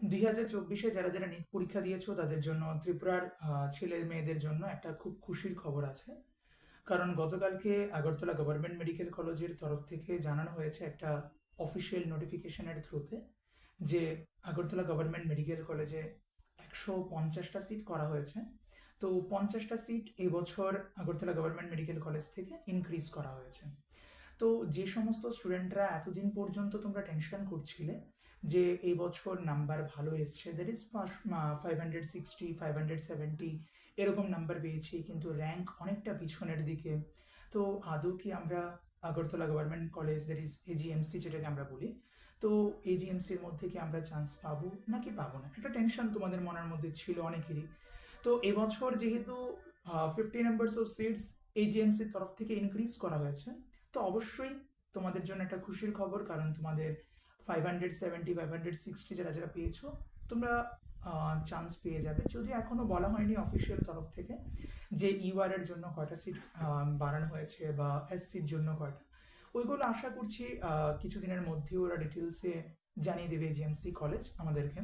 2024-এ যারা যারা নিট পরীক্ষা দিয়েছো তাদের জন্য ত্রিপুরার ছেলে মেয়েদের জন্য একটা খুব খুশির খবর আছে। কারণ গতকালকে আগরতলা গভর্নমেন্ট মেডিকেল কলেজের তরফ থেকে জানানো হয়েছে একটা অফিসিয়াল নোটিফিকেশনের থ্রুতে যে আগরতলা গভর্নমেন্ট মেডিকেল কলেজে 150টা সিট করা হয়েছে। তো 50টা সিট এবছর আগরতলা গভর্নমেন্ট মেডিকেল কলেজ থেকে ইনক্রিজ করা হয়েছে। তো যে সমস্ত স্টুডেন্টরা এতদিন পর্যন্ত তোমরা টেনশন করছিলে যে এই বছর নাম্বার ভালো এসছে, দ্যাট ইজ 560 570 এরকম নাম্বার পেয়েছি, কিন্তু র্যাঙ্ক অনেকটা পিছনের দিকে, তো আদৌ কি আমরা Agartala government college, that is AGMC যেটাকে আমরা বলি, তো এজিএমসির মধ্যে কি আমরা চান্স পাবো নাকি পাবো না, একটা টেনশন তোমাদের মনের মধ্যে ছিল অনেকেরই। তো এবছর যেহেতু 50 নাম্বারস অফ সিটস এজিএমসির তরফ থেকে ইনক্রিজ করা হয়েছে, তো অবশ্যই তোমাদের জন্য একটা খুশির খবর, কারণ তোমাদের 570 560 যারা যারা পেয়েছো তোমরা চান্স পেয়ে যাবে। যদিও এখনো বলা হয়নি অফিসিয়াল তরফ থেকে যে ইউআর এর জন্য কয়টা সিট বাড়ানো হয়েছে বা এসসির জন্য কয়টা, ওইগুলো আশা করছি কিছুদিনের মধ্যে ওরা ডিটেলসে জানিয়ে দেবে জিএমসি কলেজ আমাদেরকে।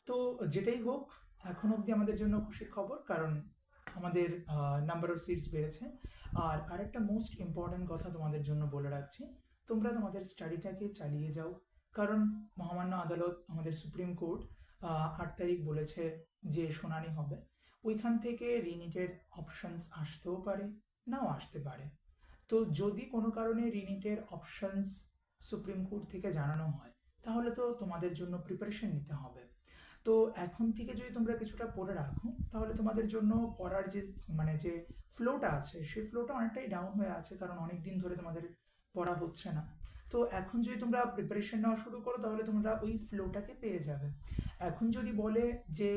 তো যেটাই হোক, এখন অবধি আমাদের জন্য খুশির খবর, কারণ আমাদের নাম্বার অফ সিটস বেড়েছে। আর আরেকটা মোস্ট ইম্পর্ট্যান্ট কথা তোমাদের জন্য বলে রাখছি, তোমরা তোমাদের স্টাডিটাকে চালিয়ে যাও, কারণ মহামান্য আদালত, আমাদের সুপ্রিম কোর্ট 8 তারিখ বলেছে যে শুনানি হবে। ওইখান থেকে রিনিটের অপশনস আসতেও পারে, নাও আসতে পারে। তো যদি কোনো কারণে রিনিটের অপশনস সুপ্রিম কোর্ট থেকে জানানো হয়, তাহলে তো তোমাদের জন্য প্রিপারেশন নিতে হবে। তো এখন থেকে যদি তোমরা কিছুটা পড়ে রাখো, তাহলে তোমাদের জন্য পড়ার যে যে ফ্লোটা আছে, সেই ফ্লোটা অনেকটাই ডাউন হয়ে আছে, কারণ অনেক দিন ধরে তোমাদের পড়া হচ্ছে না। তো এখন যদি তোমরা প্রিপারেশন নেওয়া শুরু করো, তাহলে তোমরা ওই ফ্লোটাকে পেয়ে যাবে। এখন যদি বলে যে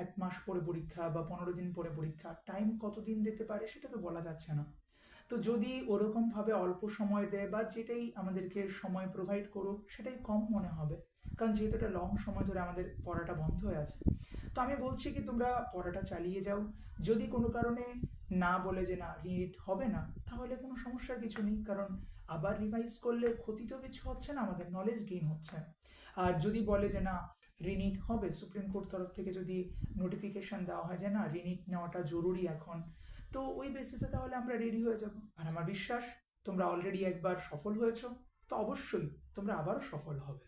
1 মাস পরে পরীক্ষা বা 15 দিন পরে পরীক্ষা, টাইম কতদিন দিতে পারে সেটা তো বলা যাচ্ছে না। তো যদি ওরকম ভাবে অল্প সময় দেয় বা যেটাই আমাদেরকে সময় প্রোভাইড করুক, সেটাই কম মনে হবে, কারণ যেহেতু এটা লং সময় ধরে আমাদের পড়াটা বন্ধ হয়ে আছে। তো আমি বলছি কি তোমরা পড়াটা চালিয়ে যাও। যদি কোনো কারণে না বলে যে না রিড হবে না, তাহলে কোনো সমস্যার কিছু নেই, কারণ আবার রিভাইজ করলে ক্ষতি তো কিছু হচ্ছে না, আমাদের নলেজ গেইন হচ্ছে। আর যদি বলে যে না রিনিট হবে, সুপ্রিম কোর্ট তরফ থেকে যদি নোটিফিকেশন দেওয়া হয় যে না রিনিট নেওয়াটা জরুরি এখন, তো ওই বেসিসে তাহলে আমরা রেডি হয়ে যাব। আর আমার বিশ্বাস তোমরা অলরেডি একবার সফল হয়েছো, তো অবশ্যই তোমরা আবারও সফল হবে।